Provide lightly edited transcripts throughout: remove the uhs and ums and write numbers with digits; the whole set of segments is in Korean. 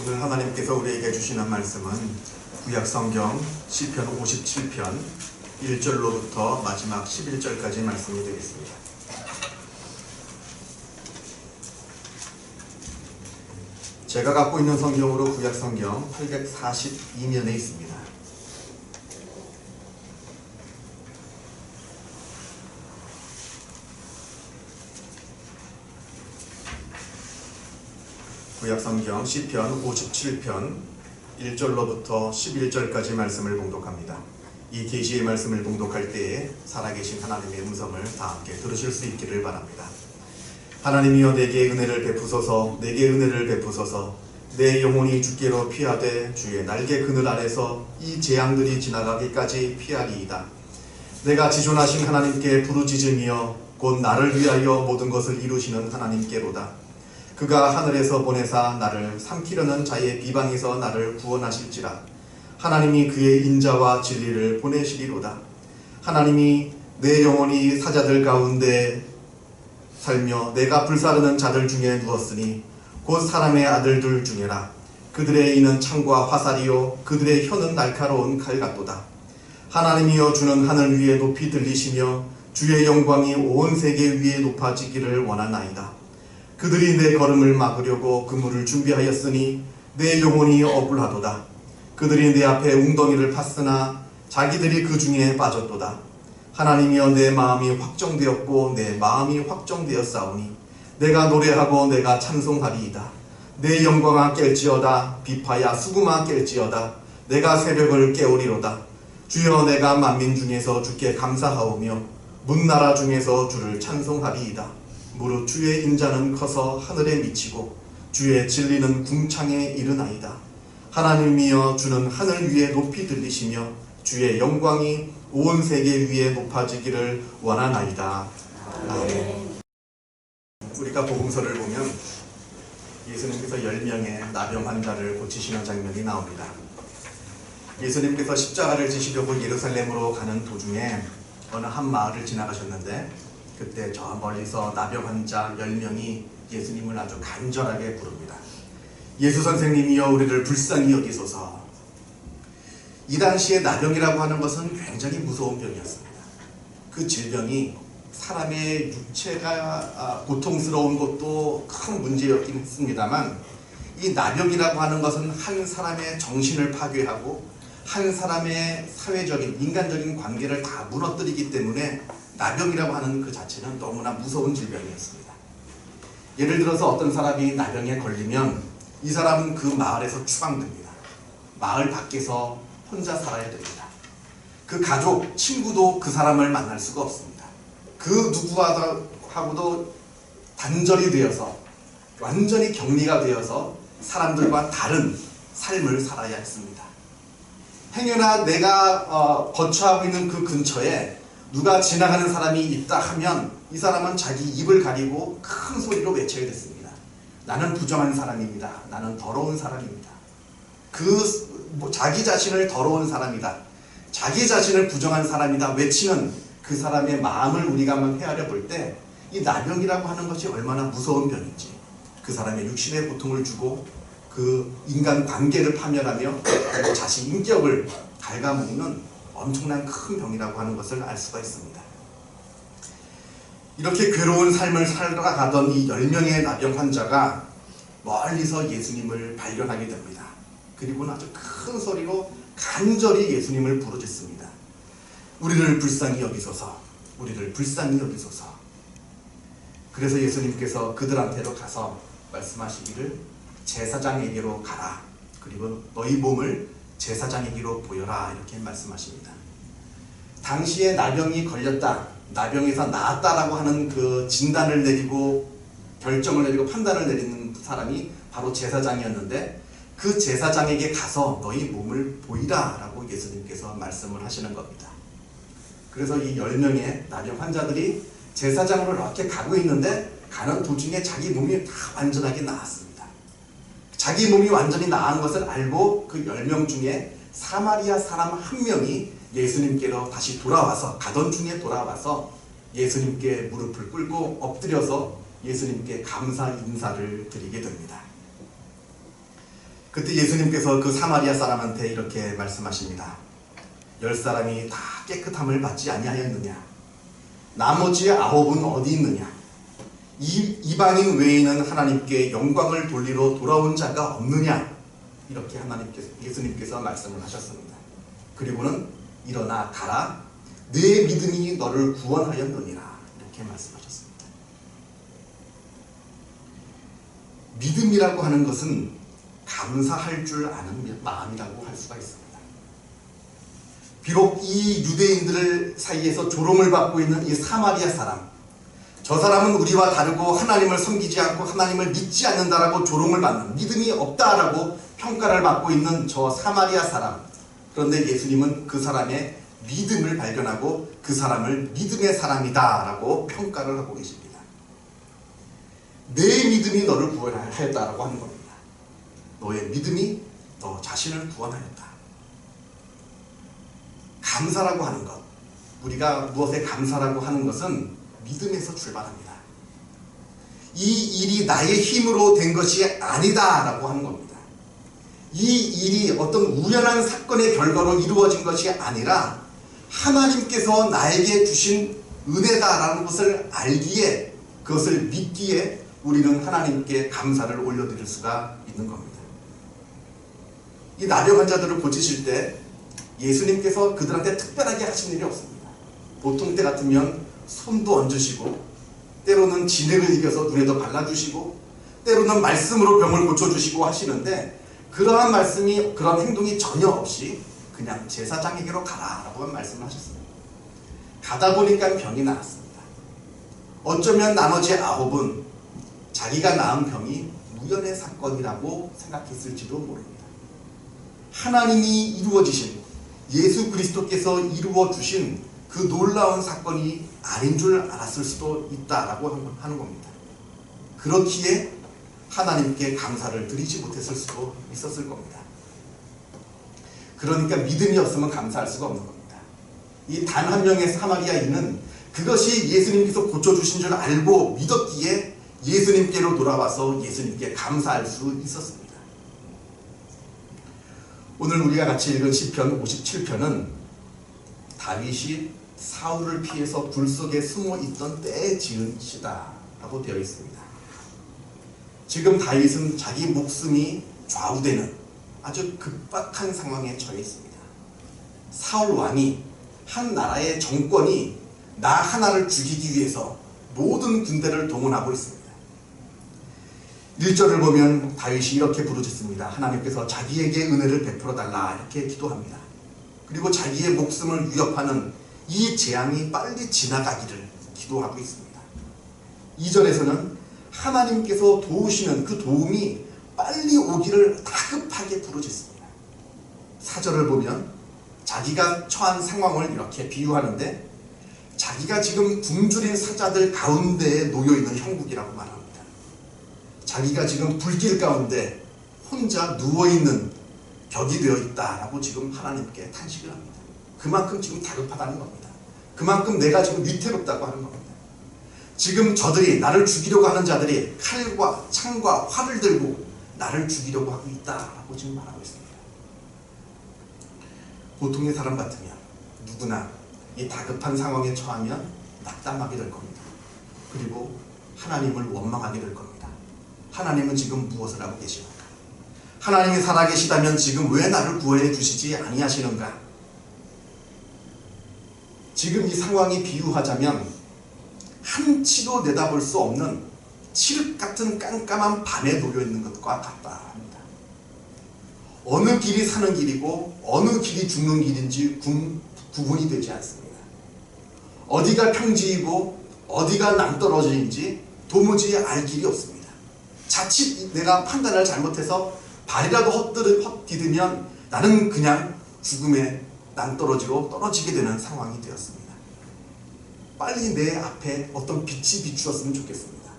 오늘 하나님께서 우리에게 주시는 말씀은 구약성경 시편 57편 1절로부터 마지막 11절까지 말씀이 되겠습니다. 제가 갖고 있는 성경으로 구약성경 842면에 있습니다. 구약성경 시편 57편 1절로부터 11절까지 말씀을 봉독합니다. 이 계시의 말씀을 봉독할 때에 살아계신 하나님의 음성을 다 함께 들으실 수 있기를 바랍니다. 하나님이여 내게 은혜를 베푸소서. 내게 은혜를 베푸소서. 내 영혼이 주께로 피하되 주의 날개 그늘 아래서 이 재앙들이 지나가기까지 피하리이다. 내가 지존하신 하나님께 부르짖으며 곧 나를 위하여 모든 것을 이루시는 하나님께로다. 그가 하늘에서 보내사 나를 삼키려는 자의 비방에서 나를 구원하실지라. 하나님이 그의 인자와 진리를 보내시리로다. 하나님이 내 영혼이 사자들 가운데 살며 내가 불사르는 자들 중에 누웠으니 곧 사람의 아들들 중에라. 그들의 이는 창과 화살이요 그들의 혀는 날카로운 칼 같도다. 하나님이여 주는 하늘 위에 높이 들리시며 주의 영광이 온 세계 위에 높아지기를 원하나이다. 그들이 내 걸음을 막으려고 그물을 준비하였으니 내 영혼이 억울하도다. 그들이 내 앞에 웅덩이를 팠으나 자기들이 그 중에 빠졌도다. 하나님이여 내 마음이 확정되었고 내 마음이 확정되었사오니 내가 노래하고 내가 찬송하리이다. 내 영광아 깰지어다. 비파야 수금아 깰지어다. 내가 새벽을 깨우리로다. 주여 내가 만민 중에서 주께 감사하오며 문나라 중에서 주를 찬송하리이다. 무릇 주의 인자는 커서 하늘에 미치고 주의 진리는 궁창에 이르나이다. 하나님이여 주는 하늘 위에 높이 들리시며 주의 영광이 온 세계 위에 높아지기를 원하나이다. 아멘. 우리가 복음서를 보면 예수님께서 10명의 나병 환자를 고치시는 장면이 나옵니다. 예수님께서 십자가를 지시려고 예루살렘으로 가는 도중에 어느 한 마을을 지나가셨는데 그때 저 멀리서 나병 환자 10명이 예수님을 아주 간절하게 부릅니다. 예수 선생님이여 우리를 불쌍히 여기소서. 이 당시에 나병이라고 하는 것은 굉장히 무서운 병이었습니다. 그 질병이 사람의 육체가 고통스러운 것도 큰 문제였긴 했습니다만 이 나병이라고 하는 것은 한 사람의 정신을 파괴하고 한 사람의 사회적인 인간적인 관계를 다 무너뜨리기 때문에 나병이라고 하는 그 자체는 너무나 무서운 질병이었습니다. 예를 들어서 어떤 사람이 나병에 걸리면 이 사람은 그 마을에서 추방됩니다. 마을 밖에서 혼자 살아야 됩니다. 그 가족, 친구도 그 사람을 만날 수가 없습니다. 그 누구하고도 단절이 되어서 완전히 격리가 되어서 사람들과 다른 삶을 살아야 했습니다. 행여나 내가 거처하고 있는 그 근처에 누가 지나가는 사람이 있다 하면 이 사람은 자기 입을 가리고 큰 소리로 외쳐야 됐습니다. 나는 부정한 사람입니다. 나는 더러운 사람입니다. 자기 자신을 더러운 사람이다. 자기 자신을 부정한 사람이다. 외치는 그 사람의 마음을 우리가 한번 헤아려 볼 때 이 나병이라고 하는 것이 얼마나 무서운 병인지, 그 사람의 육신의 고통을 주고 그 인간 관계를 파멸하며 그리고 자신 인격을 갉아먹는 엄청난 큰 병이라고 하는 것을 알 수가 있습니다. 이렇게 괴로운 삶을 살아가던 이 10명의 나병 환자가 멀리서 예수님을 발견하게 됩니다. 그리고는 아주 큰 소리로 간절히 예수님을 부르짖습니다. 우리를 불쌍히 여기소서. 우리를 불쌍히 여기소서. 그래서 예수님께서 그들한테로 가서 말씀하시기를 제사장에게로 가라. 그리고 너희 몸을 제사장에게로 보여라. 이렇게 말씀하십니다. 당시에 나병이 걸렸다, 나병에서 나았다라고 하는 그 진단을 내리고 결정을 내리고 판단을 내리는 사람이 바로 제사장이었는데 그 제사장에게 가서 너희 몸을 보이라 라고 예수님께서 말씀을 하시는 겁니다. 그래서 이 10명의 나병 환자들이 제사장으로 이렇게 가고 있는데 가는 도중에 자기 몸이 다 완전하게 나았습니다. 자기 몸이 완전히 나은 것을 알고 그 10명 중에 사마리아 사람 한 명이 예수님께로 다시 돌아와서 가던 중에 돌아와서 예수님께 무릎을 꿇고 엎드려서 예수님께 감사 인사를 드리게 됩니다. 그때 예수님께서 그 사마리아 사람한테 이렇게 말씀하십니다. 10사람이 다 깨끗함을 받지 아니하였느냐? 나머지 9은 어디 있느냐? 이방인 외에는 하나님께 영광을 돌리러 돌아온 자가 없느냐? 이렇게 예수님께서 말씀을 하셨습니다. 그리고는 일어나 가라. 내 믿음이 너를 구원하였느니라. 이렇게 말씀하셨습니다. 믿음이라고 하는 것은 감사할 줄 아는 마음이라고 할 수가 있습니다. 비록 이 유대인들 사이에서 조롱을 받고 있는 이 사마리아 사람, 저 사람은 우리와 다르고 하나님을 섬기지 않고 하나님을 믿지 않는다라고 조롱을 받는, 믿음이 없다라고 평가를 받고 있는 저 사마리아 사람, 그런데 예수님은 그 사람의 믿음을 발견하고 그 사람을 믿음의 사람이다 라고 평가를 하고 계십니다. 내 믿음이 너를 구원하였다라고 하는 겁니다. 너의 믿음이 너 자신을 구원하였다. 감사라고 하는 것, 우리가 무엇에 감사라고 하는 것은 믿음에서 출발합니다. 이 일이 나의 힘으로 된 것이 아니다 라고 하는 겁니다. 이 일이 어떤 우연한 사건의 결과로 이루어진 것이 아니라 하나님께서 나에게 주신 은혜다라는 것을 알기에, 그것을 믿기에 우리는 하나님께 감사를 올려드릴 수가 있는 겁니다. 이 나병 환자들을 고치실 때 예수님께서 그들한테 특별하게 하신 일이 없습니다. 보통 때 같으면 손도 얹으시고, 때로는 진액을 이겨서 눈에도 발라주시고, 때로는 말씀으로 병을 고쳐주시고 하시는데, 그러한 말씀이, 그런 행동이 전혀 없이 그냥 제사장에게로 가라라고 말씀을 하셨습니다. 가다 보니까 병이 나았습니다. 어쩌면 나머지 9은 자기가 낳은 병이 우연의 사건이라고 생각했을지도 모릅니다. 하나님이 이루어지신, 예수 그리스도께서 이루어 주신 그 놀라운 사건이 아닌 줄 알았을 수도 있다라고 하는 겁니다. 그렇기에 하나님께 감사를 드리지 못했을 수도 있었을 겁니다. 그러니까 믿음이 없으면 감사할 수가 없는 겁니다. 이 단 한 명의 사마리아인은 그것이 예수님께서 고쳐주신 줄 알고 믿었기에 예수님께로 돌아와서 예수님께 감사할 수 있었습니다. 오늘 우리가 같이 읽은 시편 57편은 다윗이 사울을 피해서 굴 속에 숨어 있던 때에 지은 시다라고 되어 있습니다. 지금 다윗은 자기 목숨이 좌우되는 아주 급박한 상황에 처해 있습니다. 사울 왕이, 한 나라의 정권이 나 하나를 죽이기 위해서 모든 군대를 동원하고 있습니다. 1절을 보면 다윗이 이렇게 부르짖습니다. 하나님께서 자기에게 은혜를 베풀어 달라 이렇게 기도합니다. 그리고 자기의 목숨을 위협하는 이 재앙이 빨리 지나가기를 기도하고 있습니다. 2절에서는 하나님께서 도우시는 그 도움이 빨리 오기를 다급하게 부르짖습니다. 4절을 보면 자기가 처한 상황을 이렇게 비유하는데, 자기가 지금 굶주린 사자들 가운데에 놓여있는 형국이라고 말합니다. 자기가 지금 불길 가운데 혼자 누워있는 벽이 되어 있다라고 지금 하나님께 탄식을 합니다. 그만큼 지금 다급하다는 겁니다. 그만큼 내가 지금 위태롭다고 하는 겁니다. 지금 저들이, 나를 죽이려고 하는 자들이 칼과 창과 활을 들고 나를 죽이려고 하고 있다라고 지금 말하고 있습니다. 보통의 사람 같으면 누구나 이 다급한 상황에 처하면 낙담하게 될 겁니다. 그리고 하나님을 원망하게 될 겁니다. 하나님은 지금 무엇을 하고 계시는가? 하나님이 살아계시다면 지금 왜 나를 구원해 주시지 아니하시는가? 지금 이 상황이 비유하자면 한치도 내다볼 수 없는 칠흑 같은 깜깜한 밤에 놓여있는 것과 같다 합니다. 어느 길이 사는 길이고 어느 길이 죽는 길인지 구분이 되지 않습니다. 어디가 평지이고 어디가 낭떠러지인지 도무지 알 길이 없습니다. 자칫 내가 판단을 잘못해서 발이라도 헛디디면 나는 그냥 죽음의 낭떠러지로 떨어지게 되는 상황이 되었습니다. 빨리 내 앞에 어떤 빛이 비추었으면 좋겠습니다.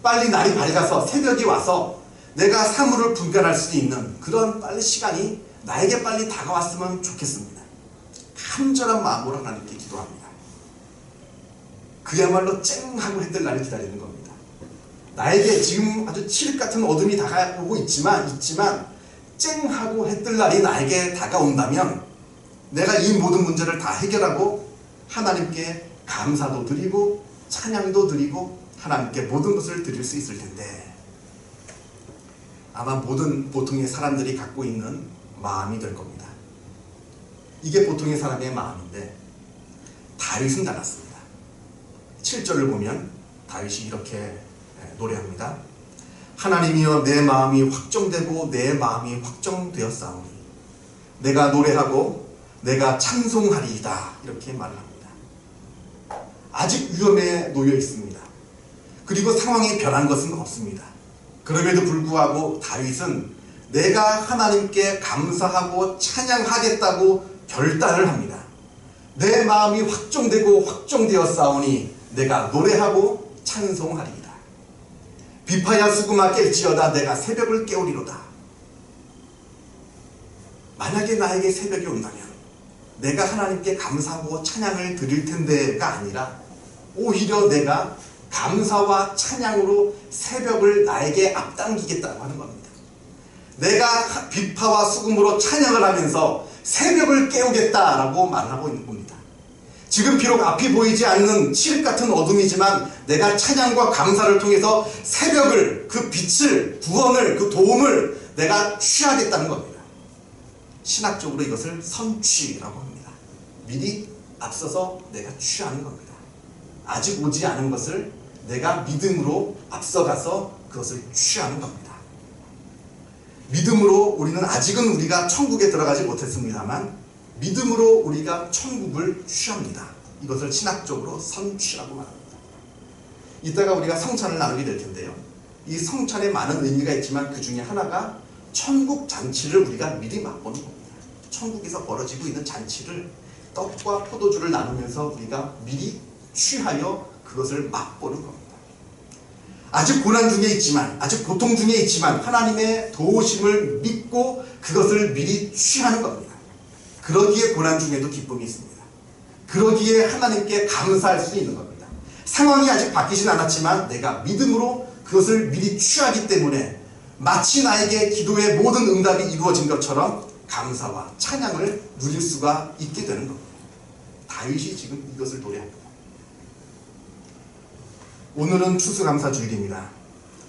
빨리 날이 밝아서 새벽이 와서 내가 사물을 분간할 수 있는 그런 빨리 시간이 나에게 빨리 다가왔으면 좋겠습니다. 간절한 마음으로 하나님께 기도합니다. 그야말로 쨍하고 해뜰 날을 기다리는 겁니다. 나에게 지금 아주 칠흑 같은 어둠이 다가오고 있지만 쨍하고 해뜰 날이 나에게 다가온다면 내가 이 모든 문제를 다 해결하고 하나님께 감사도 드리고 찬양도 드리고 하나님께 모든 것을 드릴 수 있을 텐데, 아마 모든 보통의 사람들이 갖고 있는 마음이 될 겁니다. 이게 보통의 사람의 마음인데 다윗은 달랐습니다. 7절을 보면 다윗이 이렇게 노래합니다. 하나님이여 내 마음이 확정되고 내 마음이 확정되었사오니 내가 노래하고 내가 찬송하리이다, 이렇게 말을 합니다. 아직 위험에 놓여 있습니다. 그리고 상황이 변한 것은 없습니다. 그럼에도 불구하고 다윗은 내가 하나님께 감사하고 찬양하겠다고 결단을 합니다. 내 마음이 확정되고 확정되었사오니 내가 노래하고 찬송하리이다. 비파야 수금아 깰지어다 내가 새벽을 깨우리로다. 만약에 나에게 새벽이 온다면 내가 하나님께 감사하고 찬양을 드릴 텐데가 아니라 오히려 내가 감사와 찬양으로 새벽을 나에게 앞당기겠다고 하는 겁니다. 내가 비파와 수금으로 찬양을 하면서 새벽을 깨우겠다라고 말하고 있는 겁니다. 지금 비록 앞이 보이지 않는 칠흑 같은 어둠이지만 내가 찬양과 감사를 통해서 새벽을, 그 빛을, 구원을, 그 도움을 내가 취하겠다는 겁니다. 신학적으로 이것을 선취라고 합니다. 미리 앞서서 내가 취하는 겁니다. 아직 오지 않은 것을 내가 믿음으로 앞서가서 그것을 취하는 겁니다. 믿음으로 우리는 아직은 우리가 천국에 들어가지 못했습니다만 믿음으로 우리가 천국을 취합니다. 이것을 신학적으로 선취라고 말합니다. 이따가 우리가 성찬을 나누게 될 텐데요. 이 성찬에 많은 의미가 있지만 그 중에 하나가 천국 잔치를 우리가 미리 맛보는 겁니다. 천국에서 벌어지고 있는 잔치를 떡과 포도주를 나누면서 우리가 미리 취하여 그것을 맛보는 겁니다. 아직 고난 중에 있지만, 아직 고통 중에 있지만 하나님의 도우심을 믿고 그것을 미리 취하는 겁니다. 그러기에 고난 중에도 기쁨이 있습니다. 그러기에 하나님께 감사할 수 있는 겁니다. 상황이 아직 바뀌진 않았지만 내가 믿음으로 그것을 미리 취하기 때문에 마치 나에게 기도의 모든 응답이 이루어진 것처럼 감사와 찬양을 누릴 수가 있게 되는 겁니다. 다윗이 지금 이것을 노래합니다. 오늘은 추수감사주일입니다.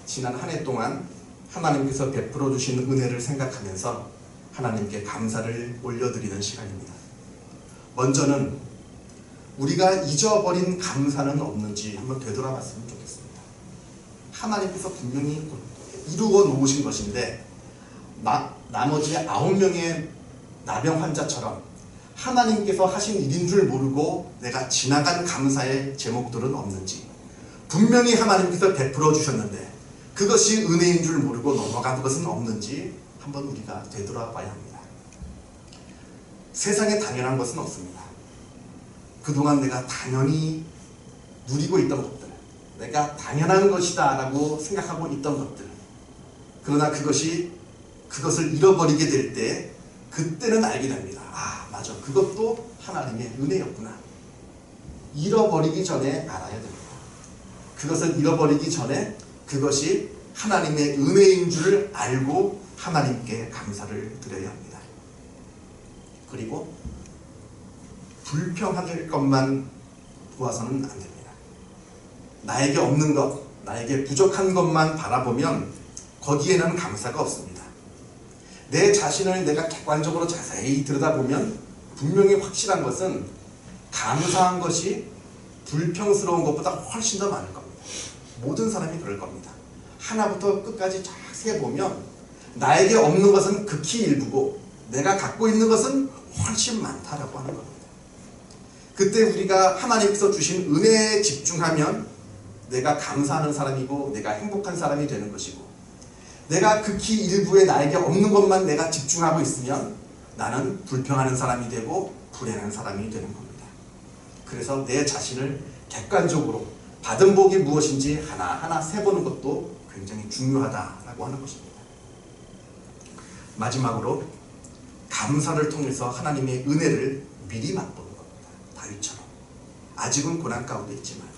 지난 한 해 동안 하나님께서 베풀어 주신 은혜를 생각하면서 하나님께 감사를 올려드리는 시간입니다. 먼저는 우리가 잊어버린 감사는 없는지 한번 되돌아봤으면 좋겠습니다. 하나님께서 분명히 이루어 놓으신 것인데 나머지 9명의 나병 환자처럼 하나님께서 하신 일인 줄 모르고 내가 지나간 감사의 제목들은 없는지, 분명히 하나님께서 베풀어 주셨는데 그것이 은혜인 줄 모르고 넘어간 것은 없는지 한번 우리가 되돌아봐야 합니다. 세상에 당연한 것은 없습니다. 그동안 내가 당연히 누리고 있던 것들, 내가 당연한 것이다 라고 생각하고 있던 것들, 그러나 그것을 잃어버리게 될 때 그때는 알게 됩니다. 아, 맞아, 그것도 하나님의 은혜였구나. 잃어버리기 전에 알아야 됩니다. 그것을 잃어버리기 전에 그것이 하나님의 은혜인 줄 알고 하나님께 감사를 드려야 합니다. 그리고 불평할 것만 보아서는 안 됩니다. 나에게 없는 것, 나에게 부족한 것만 바라보면 거기에는 감사가 없습니다. 내 자신을 내가 객관적으로 자세히 들여다보면 분명히 확실한 것은 감사한 것이 불평스러운 것보다 훨씬 더 많을 겁니다. 모든 사람이 그럴 겁니다. 하나부터 끝까지 쫙 세보면 나에게 없는 것은 극히 일부고 내가 갖고 있는 것은 훨씬 많다라고 하는 겁니다. 그때 우리가 하나님께서 주신 은혜에 집중하면 내가 감사하는 사람이고 내가 행복한 사람이 되는 것이고, 내가 극히 일부에 나에게 없는 것만 내가 집중하고 있으면 나는 불평하는 사람이 되고 불행한 사람이 되는 겁니다. 그래서 내 자신을 객관적으로 받은 복이 무엇인지 하나하나 세보는 것도 굉장히 중요하다라고 하는 것입니다. 마지막으로 감사를 통해서 하나님의 은혜를 미리 맛보는 겁니다. 다윗처럼 아직은 고난 가운데 있지만,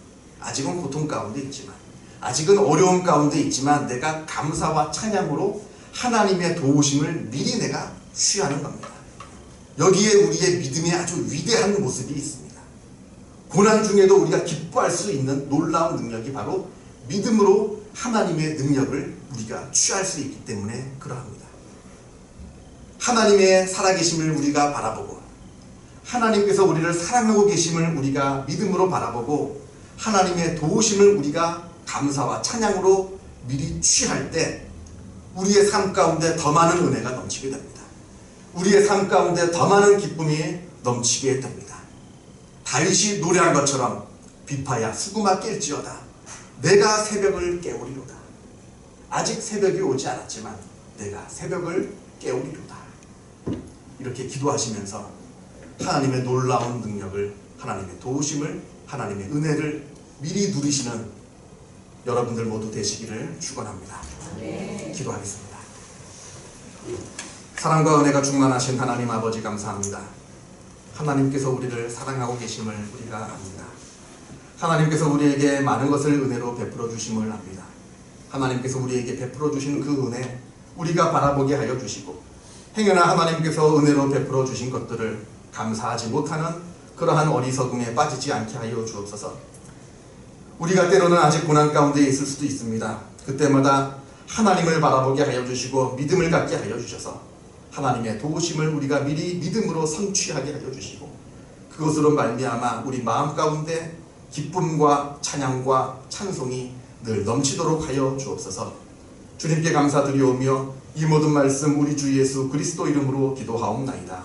아직은 고통 가운데 있지만, 아직은 어려움 가운데 있지만 내가 감사와 찬양으로 하나님의 도우심을 미리 내가 취하는 겁니다. 여기에 우리의 믿음의 아주 위대한 모습이 있습니다. 고난 중에도 우리가 기뻐할 수 있는 놀라운 능력이 바로 믿음으로 하나님의 능력을 우리가 취할 수 있기 때문에 그러합니다. 하나님의 살아계심을 우리가 바라보고 하나님께서 우리를 사랑하고 계심을 우리가 믿음으로 바라보고 하나님의 도우심을 우리가 감사와 찬양으로 미리 취할 때 우리의 삶 가운데 더 많은 은혜가 넘치게 됩니다. 우리의 삶 가운데 더 많은 기쁨이 넘치게 됩니다. 다윗이 노래한 것처럼 비파야 수구마 깰지어다 내가 새벽을 깨우리로다. 아직 새벽이 오지 않았지만 내가 새벽을 깨우리로다. 이렇게 기도하시면서 하나님의 놀라운 능력을, 하나님의 도우심을, 하나님의 은혜를 미리 누리시는 여러분들 모두 되시기를 축원합니다. 기도하겠습니다. 사랑과 은혜가 충만하신 하나님 아버지 감사합니다. 하나님께서 우리를 사랑하고 계심을 우리가 압니다. 하나님께서 우리에게 많은 것을 은혜로 베풀어 주심을 압니다. 하나님께서 우리에게 베풀어 주신 그 은혜 우리가 바라보게 하여 주시고 행여나 하나님께서 은혜로 베풀어 주신 것들을 감사하지 못하는 그러한 어리석음에 빠지지 않게 하여 주옵소서. 우리가 때로는 아직 고난 가운데 있을 수도 있습니다. 그때마다 하나님을 바라보게 하여 주시고 믿음을 갖게 하여 주셔서 하나님의 도우심을 우리가 미리 믿음으로 성취하게 하여 주시고 그것으로 말미암아 우리 마음 가운데 기쁨과 찬양과 찬송이 늘 넘치도록 하여 주옵소서. 주님께 감사드리오며 이 모든 말씀 우리 주 예수 그리스도 이름으로 기도하옵나이다.